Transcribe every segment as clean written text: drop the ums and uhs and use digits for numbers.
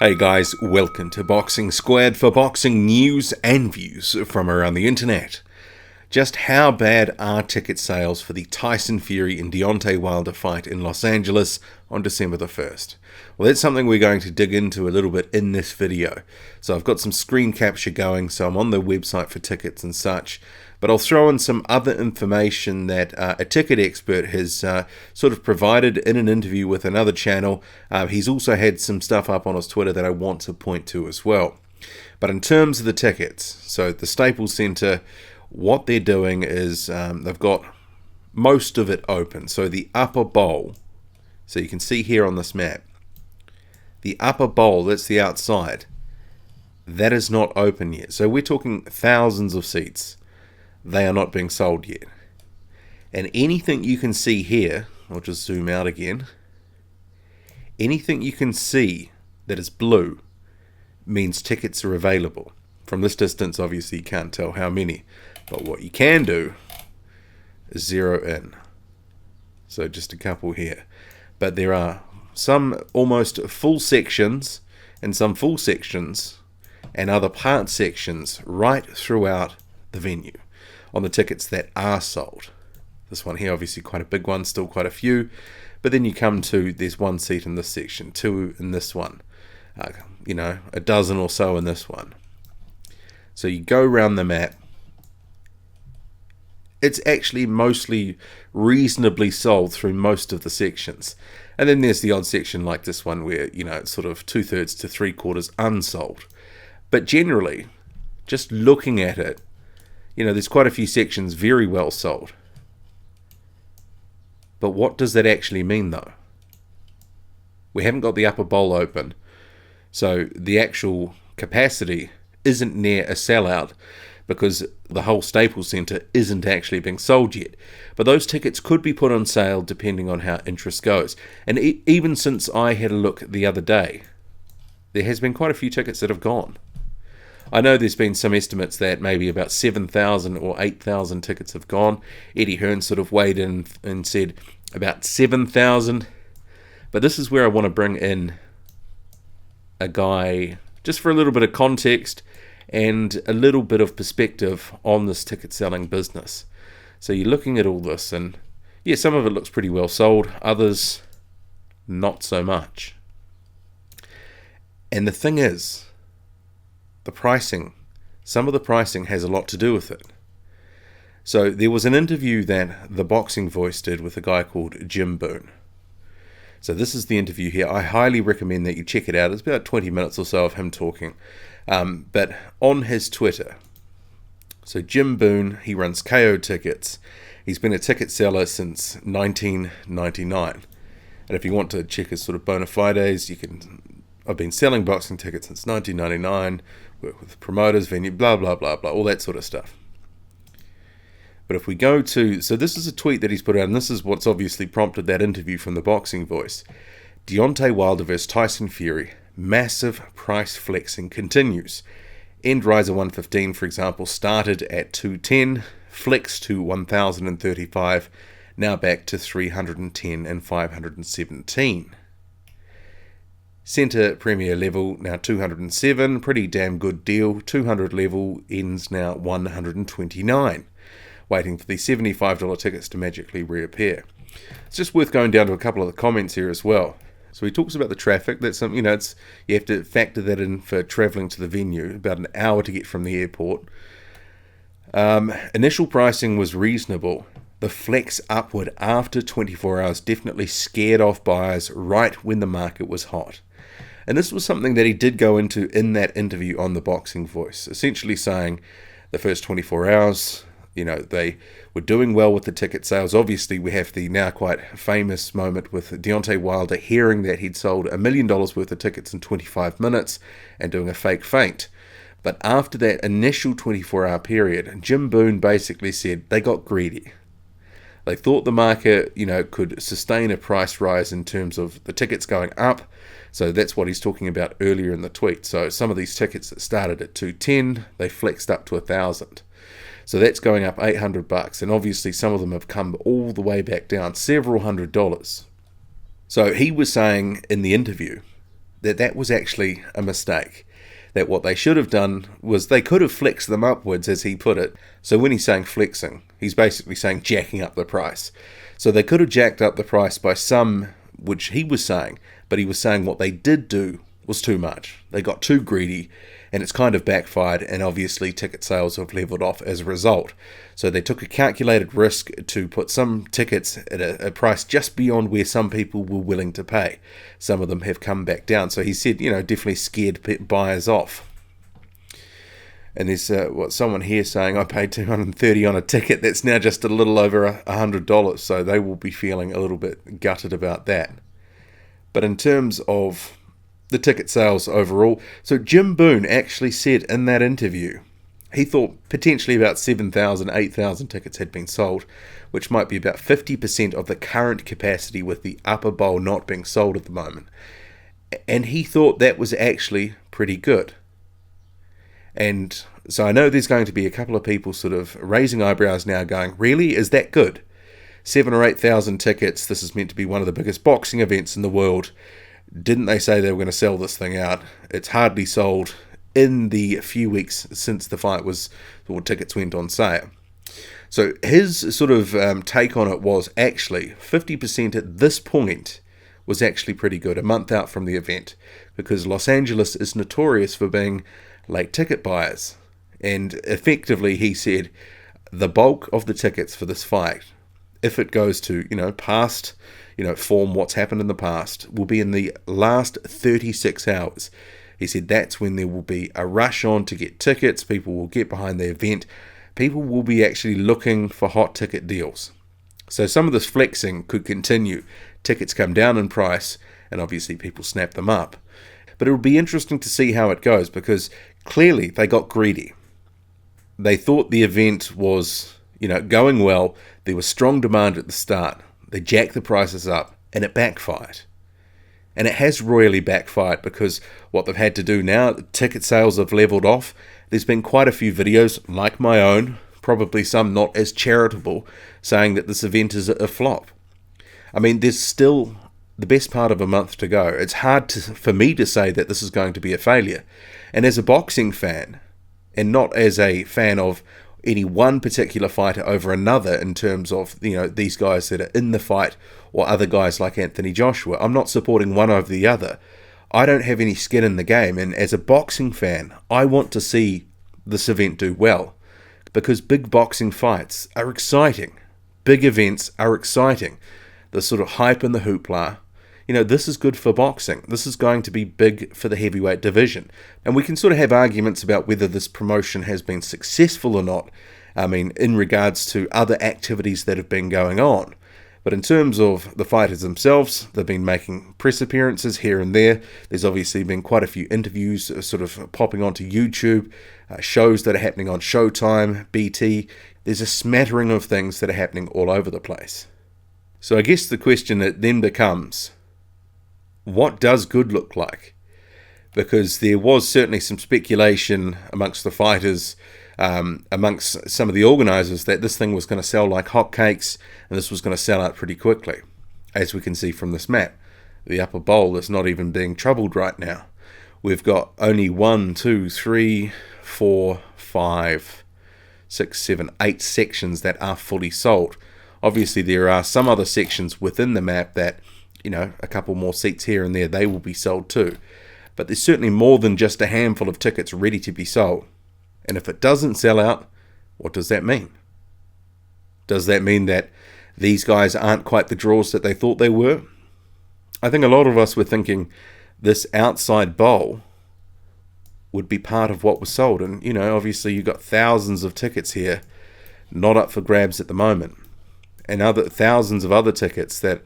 Hey guys, welcome to Boxing Squared for boxing news and views from around the internet. Just how bad are ticket sales for the Tyson Fury and Deontay Wilder fight in Los Angeles on December the 1st? Well, that's something we're going to dig into a little bit in this video. So I've got some screen capture going, so I'm on the website for tickets and such. But I'll throw in some other information that a ticket expert has sort of provided in an interview with another channel. He's also had some stuff up on his Twitter that I want to point to as well. But in terms of the tickets, so the Staples Center, what they're doing is they've got most of it open. So the upper bowl, so you can see here on this map, the upper bowl, that's the outside, that is not open yet. So we're talking thousands of seats. They are not being sold yet. And anything you can see here, I'll just zoom out again, anything you can see that is blue means tickets are available. From this distance, obviously you can't tell how many, but what you can do is zero in. So just a couple here. But there are some almost full sections and some full sections and other part sections right throughout the venue on the tickets that are sold. This one here, obviously quite a big one, still quite a few. But then you come to, there's one seat in this section, two in this one, a dozen or so in this one. So you go around the map. It's actually mostly reasonably sold through most of the sections. And then there's the odd section like this one where, it's sort of 2/3 to 3/4 unsold. But generally, just looking at it, there's quite a few sections very well sold. But what does that actually mean, though? We haven't got the upper bowl open, so the actual capacity isn't near a sellout because the whole Staples Center isn't actually being sold yet. But those tickets could be put on sale depending on how interest goes. And even since I had a look the other day, there has been quite a few tickets that have gone. I know there's been some estimates that maybe about 7,000 or 8,000 tickets have gone. Eddie Hearn sort of weighed in and said about 7,000. But this is where I want to bring in a guy just for a little bit of context and a little bit of perspective on this ticket selling business. So you're looking at all this and yeah, some of it looks pretty well sold, others not so much. And the thing is, the pricing, some of the pricing has a lot to do with it. So there was an interview that The Boxing Voice did with a guy called Jim Boone. So this is the interview here. I highly recommend that you check it out. It's about 20 minutes or so of him talking. But on his Twitter, so Jim Boone, he runs KO Tickets. He's been a ticket seller since 1999. And if you want to check his sort of bona fides, you can. I've been selling boxing tickets since 1999, work with promoters, venue, blah, blah, blah, blah, all that sort of stuff. But if we go to, so this is a tweet that he's put out, and this is what's obviously prompted that interview from The Boxing Voice. Deontay Wilder vs. Tyson Fury, massive price flexing continues. End riser 115, for example, started at 210, flexed to 1,035, now back to 310 and 517. Centre Premier level now 207, pretty damn good deal. 200 level ends now 129. Waiting for the $75 tickets to magically reappear. It's just worth going down to a couple of the comments here as well. So he talks about the traffic. That's something, you have to factor that in for travelling to the venue. About an hour to get from the airport. Initial pricing was reasonable. The flex upward after 24 hours definitely scared off buyers right when the market was hot. And this was something that he did go into in that interview on The Boxing Voice, essentially saying the first 24 hours, they were doing well with the ticket sales. Obviously, we have the now quite famous moment with Deontay Wilder hearing that he'd sold $1 million worth of tickets in 25 minutes and doing a fake faint. But after that initial 24-hour period, Jim Boone basically said they got greedy. They thought the market, could sustain a price rise in terms of the tickets going up. So that's what he's talking about earlier in the tweet. So some of these tickets that started at 210, they flexed up to 1,000. So that's going up $800. And obviously some of them have come all the way back down, several $100s. So he was saying in the interview that was actually a mistake. That what they should have done was they could have flexed them upwards, as he put it. So when he's saying flexing, he's basically saying jacking up the price. So they could have jacked up the price by some, which he was saying, but he was saying what they did do was too much. They got too greedy, and it's kind of backfired, and obviously ticket sales have leveled off as a result. So they took a calculated risk to put some tickets at a price just beyond where some people were willing to pay. Some of them have come back down. So he said, definitely scared buyers off. And there's someone here saying, I paid $230 on a ticket. That's now just a little over $100. So they will be feeling a little bit gutted about that. But in terms of the ticket sales overall, so Jim Boone actually said in that interview, he thought potentially about 7,000, 8,000 tickets had been sold, which might be about 50% of the current capacity with the upper bowl not being sold at the moment. And he thought that was actually pretty good. And so I know there's going to be a couple of people sort of raising eyebrows now going, really? Is that good? 7,000 or 8,000 tickets, this is meant to be one of the biggest boxing events in the world. Didn't they say they were going to sell this thing out? It's hardly sold in the few weeks since the fight tickets went on sale. So his sort of take on it was actually 50% at this point was actually pretty good, a month out from the event, because Los Angeles is notorious for being late ticket buyers. And effectively, he said, the bulk of the tickets for this fight, if it goes to, past, form what's happened in the past, will be in the last 36 hours. He said that's when there will be a rush on to get tickets. People will get behind the event. People will be actually looking for hot ticket deals. So some of this flexing could continue. Tickets come down in price, and obviously people snap them up. But it will be interesting to see how it goes, because clearly they got greedy. They thought the event was, going well. There was strong demand at the start. They jacked the prices up, and it backfired. And it has royally backfired, because what they've had to do now, ticket sales have leveled off. There's been quite a few videos, like my own, probably some not as charitable, saying that this event is a flop. I mean, there's still the best part of a month to go. It's hard for me to say that this is going to be a failure. And as a boxing fan, and not as a fan of any one particular fighter over another in terms of, these guys that are in the fight or other guys like Anthony Joshua, I'm not supporting one over the other. I don't have any skin in the game, and as a boxing fan, I want to see this event do well, because big boxing fights are exciting. Big events are exciting. The sort of hype and the hoopla, this is good for boxing. This is going to be big for the heavyweight division. And we can sort of have arguments about whether this promotion has been successful or not. I mean, in regards to other activities that have been going on. But in terms of the fighters themselves, they've been making press appearances here and there. There's obviously been quite a few interviews sort of popping onto YouTube, shows that are happening on Showtime, BT. There's a smattering of things that are happening all over the place. So I guess the question that then becomes, what does good look like? Because there was certainly some speculation amongst the fighters, amongst some of the organisers, that this thing was going to sell like hotcakes, and this was going to sell out pretty quickly. As we can see from this map, the upper bowl is not even being troubled right now. We've got only 1, 2, 3, 4, 5, 6, 7, 8 sections that are fully sold. Obviously, there are some other sections within the map that, a couple more seats here and there, they will be sold too. But there's certainly more than just a handful of tickets ready to be sold. And if it doesn't sell out, what does that mean? Does that mean that these guys aren't quite the draws that they thought they were? I think a lot of us were thinking this outside bowl would be part of what was sold. And, obviously you've got thousands of tickets here not up for grabs at the moment. And thousands of other tickets that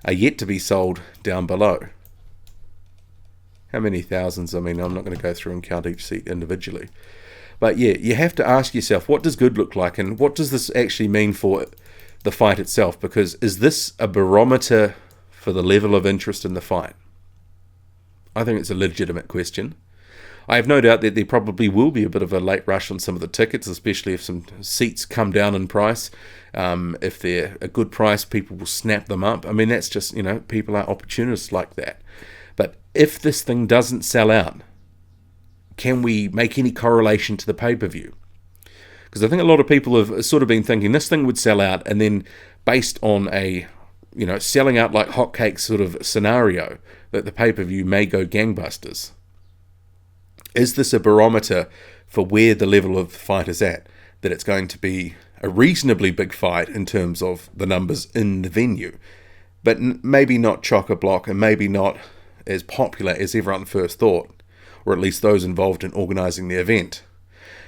are yet to be sold down below. How many thousands? I mean, I'm not going to go through and count each seat individually. But yeah, you have to ask yourself, what does good look like? And what does this actually mean for the fight itself? Because is this a barometer for the level of interest in the fight? I think it's a legitimate question. I have no doubt that there probably will be a bit of a late rush on some of the tickets, especially if some seats come down in price. If they're a good price, people will snap them up. I mean, that's just, people are opportunists like that. But if this thing doesn't sell out, can we make any correlation to the pay-per-view? Because I think a lot of people have sort of been thinking this thing would sell out, and then based on a, selling out like hotcakes sort of scenario, that the pay-per-view may go gangbusters. Is this a barometer for where the level of the fight is at? That it's going to be a reasonably big fight in terms of the numbers in the venue, but maybe not chock-a-block and maybe not as popular as everyone first thought, or at least those involved in organising the event.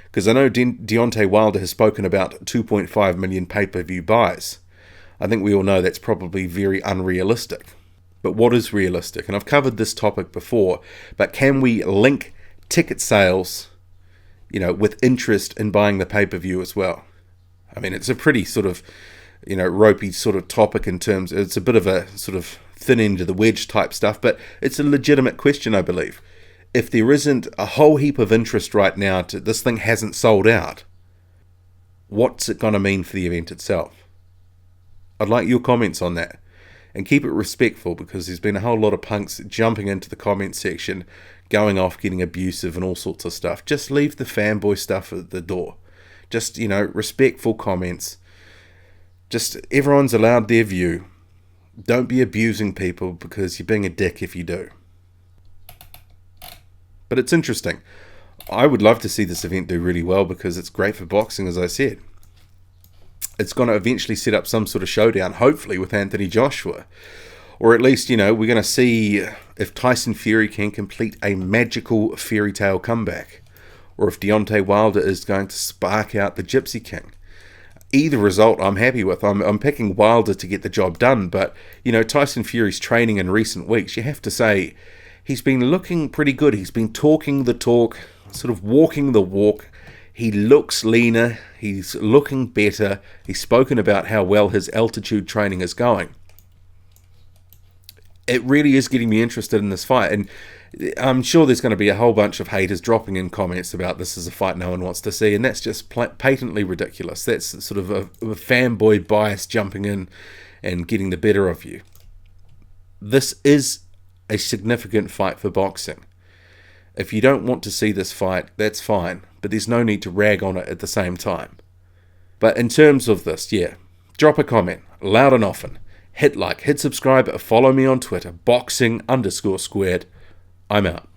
Because I know Deontay Wilder has spoken about 2.5 million pay-per-view buys. I think we all know that's probably very unrealistic. But what is realistic? And I've covered this topic before, but can we link ticket sales, with interest in buying the pay-per-view as well? I mean, it's a pretty sort of, ropey sort of topic in terms, it's a bit of a sort of thin end of the wedge type stuff, but it's a legitimate question, I believe. If there isn't a whole heap of interest right now, this thing hasn't sold out, what's it going to mean for the event itself? I'd like your comments on that. And keep it respectful, because there's been a whole lot of punks jumping into the comment section, going off, getting abusive and all sorts of stuff. Just leave the fanboy stuff at the door. Just, respectful comments. Just, everyone's allowed their view. Don't be abusing people, because you're being a dick if you do. But it's interesting. I would love to see this event do really well, because it's great for boxing, as I said. It's going to eventually set up some sort of showdown, hopefully, with Anthony Joshua. Or at least, we're going to see if Tyson Fury can complete a magical fairy tale comeback. Or if Deontay Wilder is going to spark out the Gypsy King. Either result I'm happy with. I'm picking Wilder to get the job done. But, Tyson Fury's training in recent weeks, you have to say, he's been looking pretty good. He's been talking the talk, sort of walking the walk. He looks leaner. He's looking better. He's spoken about how well his altitude training is going. It really is getting me interested in this fight. And I'm sure there's going to be a whole bunch of haters dropping in comments about this is a fight no one wants to see. And that's just patently ridiculous. That's sort of a fanboy bias jumping in and getting the better of you. This is a significant fight for boxing. If you don't want to see this fight, that's fine, but there's no need to rag on it at the same time. But in terms of this, drop a comment, loud and often. Hit like, hit subscribe, follow me on Twitter, boxing_squared. I'm out.